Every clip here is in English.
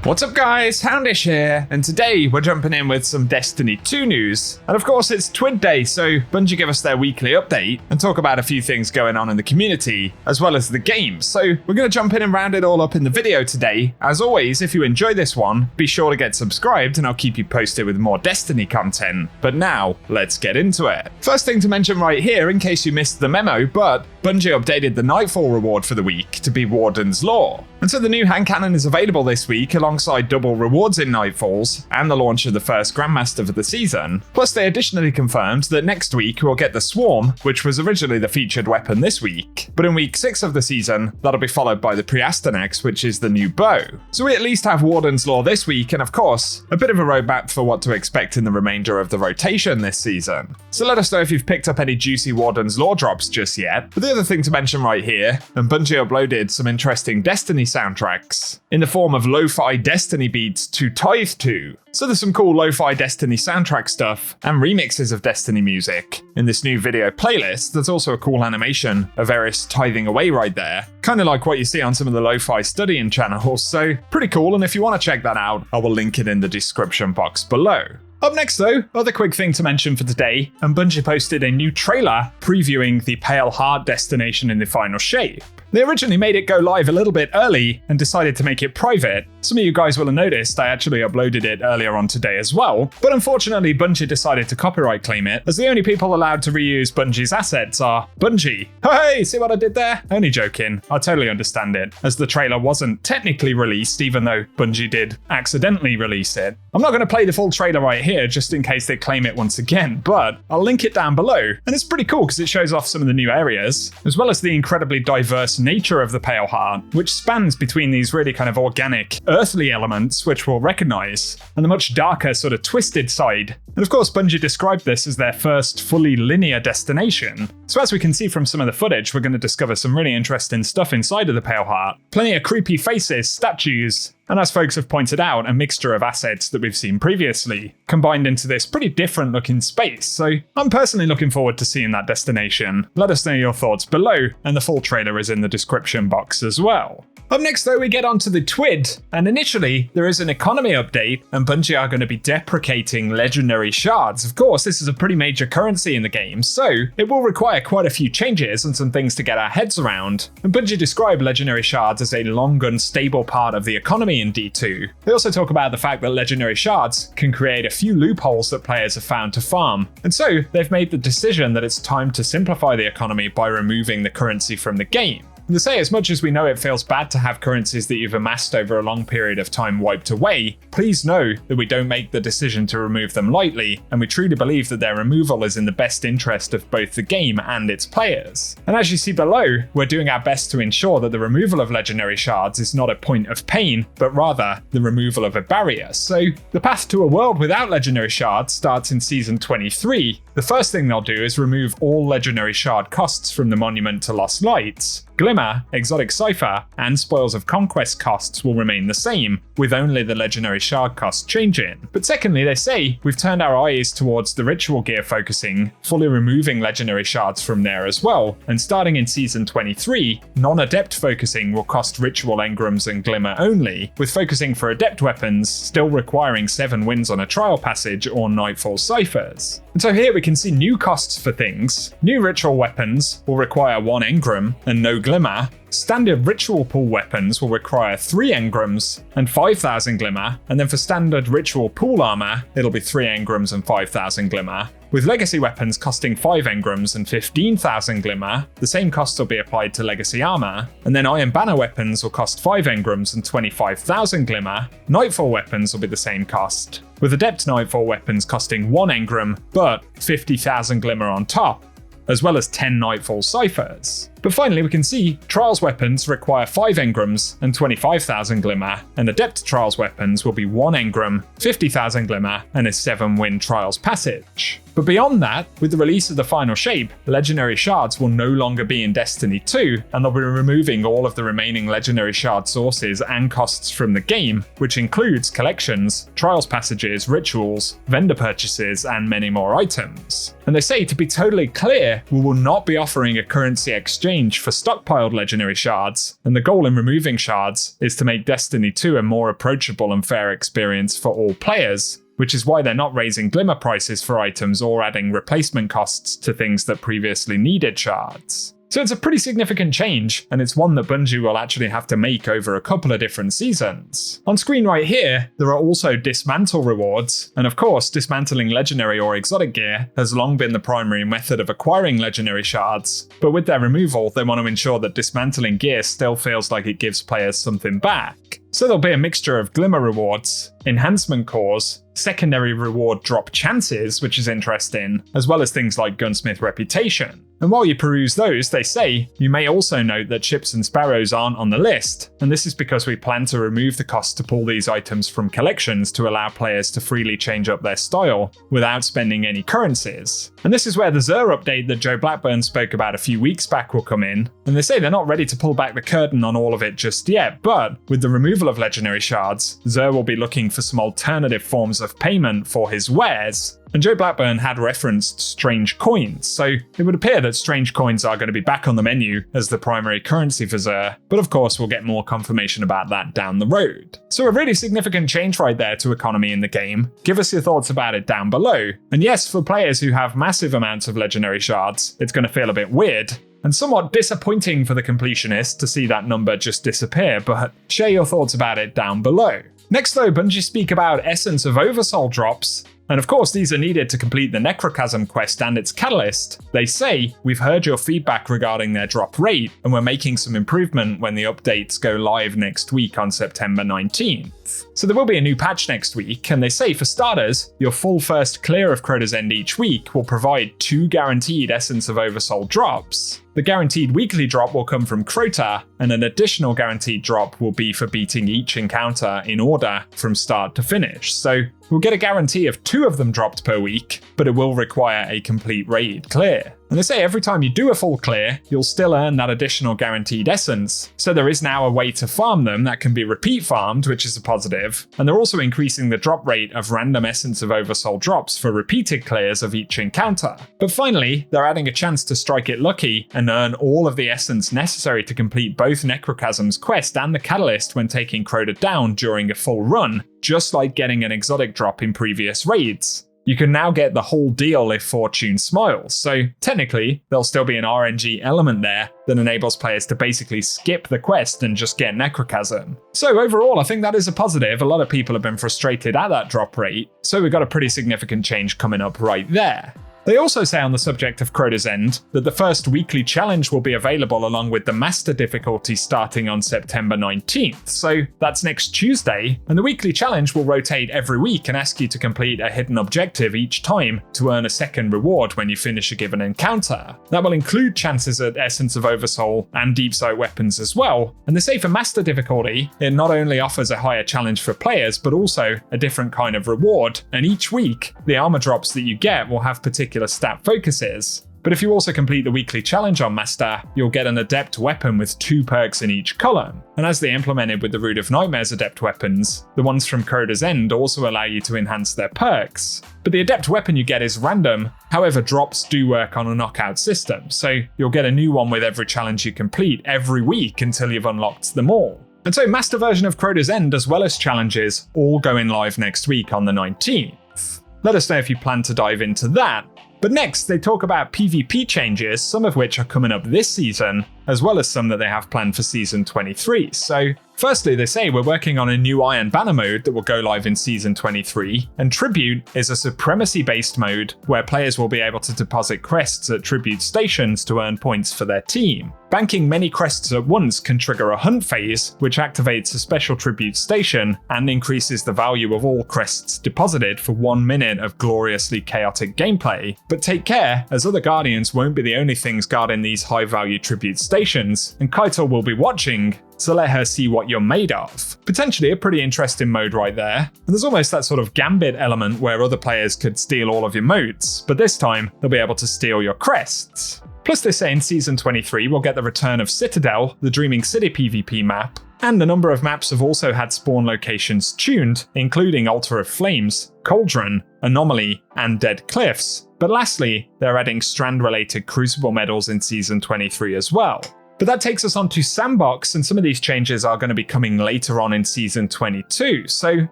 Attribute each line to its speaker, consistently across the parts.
Speaker 1: What's up guys, Houndish here, and today we're jumping in with some Destiny 2 news. And of course it's Twid Day, so Bungie give us their weekly update and talk about a few things going on in the community, as well as the game. So we're going to jump in and round it all up in the video today. As always, if you enjoy this one, be sure to get subscribed and I'll keep you posted with more Destiny content. But now, let's get into it. First thing to mention right here, in case you missed the memo, but Bungie updated the Nightfall reward for the week to be Warden's Law. And so the new hand cannon is available this week alongside double rewards in Nightfalls and the launch of the first Grandmaster for the season. Plus they additionally confirmed that next week we'll get the Swarm, which was originally the featured weapon this week. But in week 6 of the season, that'll be followed by the Priastanex, which is the new bow. So we at least have Warden's Law this week and of course, a bit of a roadmap for what to expect in the remainder of the rotation this season. So let us know if you've picked up any juicy Warden's Law drops just yet. But the other thing to mention right here, and Bungie uploaded some interesting Destiny soundtracks in the form of lo-fi Destiny beats to tithe to. So there's some cool lo-fi Destiny soundtrack stuff and remixes of Destiny music in this new video playlist. There's also a cool animation of Eris tithing away right there, kind of like what you see on some of the lo-fi studying channels, so pretty cool, and if you want to check that out, I will link it in the description box below. Up next though, other quick thing to mention for today, and Bungie posted a new trailer previewing the Pale Heart destination in the final shape. They originally made it go live a little bit early and decided to make it private. Some of you guys will have noticed I actually uploaded it earlier on today as well, but unfortunately Bungie decided to copyright claim it, as the only people allowed to reuse Bungie's assets are Bungie. Hey, see what I did there? Only joking, I totally understand it, as the trailer wasn't technically released even though Bungie did accidentally release it. I'm not going to play the full trailer right here just in case they claim it once again, but I'll link it down below, and it's pretty cool because it shows off some of the new areas, as well as the incredibly diverse nature of the Pale Heart, which spans between these really kind of organic, earthly elements, which we'll recognize, and the much darker, sort of twisted side. And of course, Bungie described this as their first fully linear destination. So as we can see from some of the footage, we're going to discover some really interesting stuff inside of the Pale Heart. Plenty of creepy faces, statues, and as folks have pointed out, a mixture of assets that we've seen previously, combined into this pretty different looking space. So I'm personally looking forward to seeing that destination. Let us know your thoughts below, and the full trailer is in the description box as well. Up next though, we get onto the Twid, and initially there is an economy update, and Bungie are going to be deprecating legendary shards. Of course, this is a pretty major currency in the game, so it will require quite a few changes and some things to get our heads around. And Bungie describe legendary shards as a long and stable part of the economy in D2. They also talk about the fact that legendary shards can create a few loopholes that players have found to farm, and so they've made the decision that it's time to simplify the economy by removing the currency from the game. And to say, as much as we know it feels bad to have currencies that you've amassed over a long period of time wiped away, please know that we don't make the decision to remove them lightly, and we truly believe that their removal is in the best interest of both the game and its players. And as you see below, we're doing our best to ensure that the removal of legendary shards is not a point of pain, but rather the removal of a barrier. So the path to a world without legendary shards starts in Season 23. The first thing they'll do is remove all legendary shard costs from the Monument to Lost Lights. Glimmer, Exotic Cipher, and Spoils of Conquest costs will remain the same, with only the legendary shard cost changing. But secondly, they say, we've turned our eyes towards the ritual gear focusing, fully removing legendary shards from there as well, and starting in Season 23, non-adept focusing will cost ritual engrams and glimmer only, with focusing for adept weapons still requiring 7 wins on a trial passage or nightfall ciphers. And so here we can see new costs for things. New ritual weapons will require 1 engram and no glimmer. Standard ritual pool weapons will require 3 engrams and 5,000 glimmer, and then for standard ritual pool armor, it'll be 3 engrams and 5,000 glimmer. With legacy weapons costing 5 engrams and 15,000 glimmer, the same costs will be applied to legacy armor, and then Iron Banner weapons will cost 5 engrams and 25,000 glimmer. Nightfall weapons will be the same cost, with Adept Nightfall weapons costing 1 engram but 50,000 glimmer on top, as well as 10 Nightfall ciphers. But finally we can see Trials weapons require 5 engrams and 25,000 glimmer, and Adept Trials weapons will be 1 engram, 50,000 glimmer, and a 7-win Trials passage. But beyond that, with the release of the final shape, legendary shards will no longer be in Destiny 2, and they'll be removing all of the remaining legendary shard sources and costs from the game, which includes collections, trials passages, rituals, vendor purchases, and many more items. And they say, to be totally clear, we will not be offering a currency exchange exchange for stockpiled legendary shards, and the goal in removing shards is to make Destiny 2 a more approachable and fair experience for all players, which is why they're not raising glimmer prices for items or adding replacement costs to things that previously needed shards. So it's a pretty significant change, and it's one that Bungie will actually have to make over a couple of different seasons. On screen right here, there are also dismantle rewards, and of course, dismantling legendary or exotic gear has long been the primary method of acquiring legendary shards, but with their removal, they want to ensure that dismantling gear still feels like it gives players something back. So there'll be a mixture of glimmer rewards, enhancement cores, secondary reward drop chances, which is interesting, as well as things like gunsmith reputation. And while you peruse those, they say, you may also note that ships and sparrows aren't on the list, and this is because we plan to remove the cost to pull these items from collections to allow players to freely change up their style without spending any currencies. And this is where the Xur update that Joe Blackburn spoke about a few weeks back will come in, and they say they're not ready to pull back the curtain on all of it just yet, but with the removal of legendary shards, Xur will be looking for some alternative forms of payment for his wares. And Joe Blackburn had referenced strange coins, so it would appear that strange coins are going to be back on the menu as the primary currency for Xur, but of course we'll get more confirmation about that down the road. So a really significant change right there to economy in the game. Give us your thoughts about it down below. And yes, for players who have massive amounts of legendary shards, it's going to feel a bit weird, and somewhat disappointing for the completionist to see that number just disappear, but share your thoughts about it down below. Next though, Bungie speak about Essence of Oversoul drops, and of course these are needed to complete the Necrochasm quest and its catalyst. They say, we've heard your feedback regarding their drop rate, and we're making some improvement when the updates go live next week on September 19th. So there will be a new patch next week, and they say for starters, your full first clear of Crota's End each week will provide 2 guaranteed Essence of Oversoul drops. The guaranteed weekly drop will come from Crota, and an additional guaranteed drop will be for beating each encounter in order from start to finish. So we'll get a guarantee of 2 of them dropped per week, but it will require a complete raid clear. And they say every time you do a full clear, you'll still earn that additional guaranteed essence. So there is now a way to farm them that can be repeat farmed, which is a positive. And they're also increasing the drop rate of random Essence of Oversoul drops for repeated clears of each encounter. But finally, they're adding a chance to strike it lucky and earn all of the essence necessary to complete both Necrochasm's quest and the catalyst when taking Crota down during a full run, just like getting an exotic drop in previous raids. You can now get the whole deal if fortune smiles, so technically there'll still be an RNG element there that enables players to basically skip the quest and just get Necrochasm. So overall, I think that is a positive. A lot of people have been frustrated at that drop rate, so we've got a pretty significant change coming up right there. They also say on the subject of Crota's End that the first weekly challenge will be available along with the master difficulty starting on September 19th, so that's next Tuesday, and the weekly challenge will rotate every week and ask you to complete a hidden objective each time to earn a second reward when you finish a given encounter. That will include chances at Essence of Oversoul and Deep Sight weapons as well, and they say for master difficulty, it not only offers a higher challenge for players, but also a different kind of reward, and each week, the armor drops that you get will have particular stat focuses. But if you also complete the weekly challenge on Master, you'll get an Adept weapon with 2 perks in each column. And as they implemented with the Root of Nightmares Adept weapons, the ones from Crota's End also allow you to enhance their perks. But the Adept weapon you get is random, however drops do work on a knockout system, so you'll get a new one with every challenge you complete every week until you've unlocked them all. And so Master version of Crota's End as well as challenges all going live next week on the 19th. Let us know if you plan to dive into that. But next, they talk about PvP changes, some of which are coming up this season, as well as some that they have planned for Season 23. So, firstly, they say we're working on a new Iron Banner mode that will go live in Season 23, and Tribute is a supremacy-based mode where players will be able to deposit crests at Tribute stations to earn points for their team. Banking many crests at once can trigger a hunt phase, which activates a special Tribute station and increases the value of all crests deposited for 1 minute of gloriously chaotic gameplay. But take care, as other Guardians won't be the only things guarding these high-value Tribute stations, and Kaito will be watching, so let her see what you're made of. Potentially a pretty interesting mode right there, and there's almost that sort of gambit element where other players could steal all of your motes, but this time they'll be able to steal your crests. Plus they say in Season 23 we'll get the return of Citadel, the Dreaming City PvP map, And a number of maps have also had spawn locations tuned, including Altar of Flames, Cauldron, Anomaly, and Dead Cliffs. But lastly, they're adding strand-related Crucible medals in Season 23 as well. But that takes us on to Sandbox, and some of these changes are going to be coming later on in Season 22. So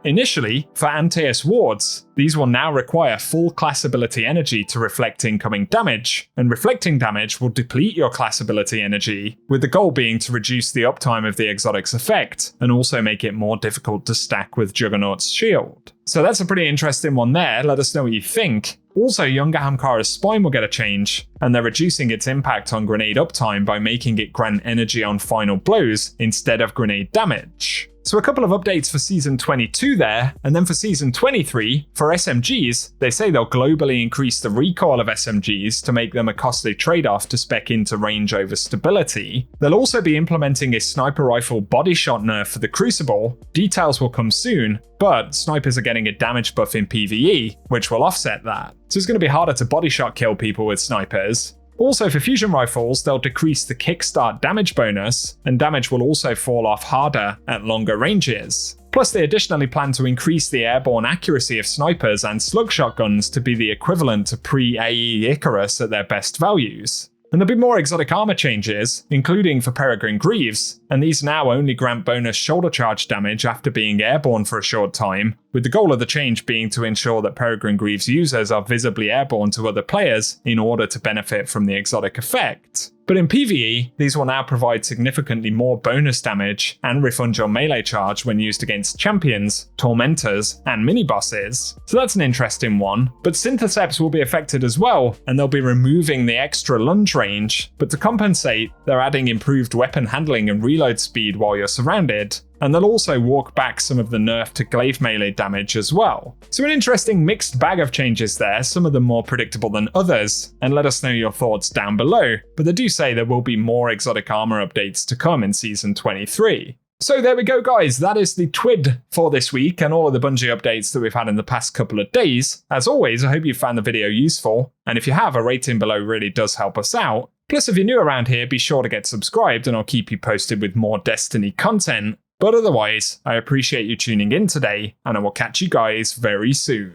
Speaker 1: initially, for Antaeus wards, these will now require full class ability energy to reflect incoming damage, and reflecting damage will deplete your class ability energy, with the goal being to reduce the uptime of the exotic's effect, and also make it more difficult to stack with Juggernaut's shield. So that's a pretty interesting one there, let us know what you think. Also, Younger Hamkara's Spine will get a change, and they're reducing its impact on grenade uptime by making it grant energy on final blows instead of grenade damage. So a couple of updates for Season 22 there, and then for Season 23, for SMGs, they say they'll globally increase the recoil of SMGs to make them a costly trade-off to spec into range over stability. They'll also be implementing a sniper rifle body shot nerf for the Crucible. Details will come soon, but snipers are getting a damage buff in PvE, which will offset that. So it's going to be harder to body shot kill people with snipers. Also for fusion rifles, they'll decrease the kickstart damage bonus, and damage will also fall off harder at longer ranges. Plus, they additionally plan to increase the airborne accuracy of snipers and slug shotguns to be the equivalent to pre-AE Icarus at their best values. And there'll be more exotic armor changes, including for Peregrine Greaves, and these now only grant bonus shoulder charge damage after being airborne for a short time, with the goal of the change being to ensure that Peregrine Greaves users are visibly airborne to other players in order to benefit from the exotic effect. But in PvE, these will now provide significantly more bonus damage and refund your melee charge when used against champions, tormentors, and mini-bosses. So that's an interesting one. But Syntheseps will be affected as well, and they'll be removing the extra lunge range, but to compensate, they're adding improved weapon handling and reload speed while you're surrounded. And they'll also walk back some of the nerf to glaive melee damage as well. So an interesting mixed bag of changes there, some of them more predictable than others, and let us know your thoughts down below, but they do say there will be more exotic armor updates to come in Season 23. So there we go guys, that is the TWID for this week and all of the Bungie updates that we've had in the past couple of days. As always, I hope you found the video useful, and if you have, a rating below really does help us out. Plus if you're new around here, be sure to get subscribed and I'll keep you posted with more Destiny content. But otherwise, I appreciate you tuning in today, and I will catch you guys very soon.